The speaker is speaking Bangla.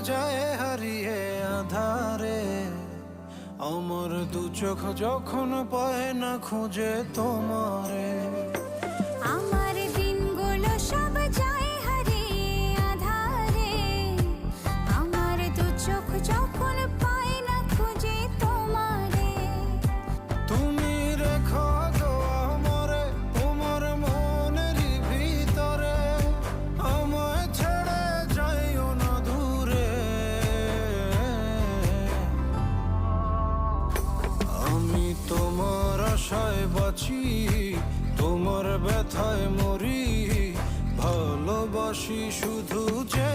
যায় হারিয়ে আধারে। আমার দু চোখ যখন পায় না খুঁজে তোমারে। আমার দিনগুলো সব যায় হারিয়ে আধারে। আমার দু চোখ যখন পায় না খুঁজে তোমারে। তুমি রেখো গো আমারে তোমার মনেরই ভিতরে, আমায় ছেড়ে যাইও না দূরে। আমি তোমার আশায় বাঁচি, তোমার ব্যথায় মরি, ভালোবাসি শুধু যে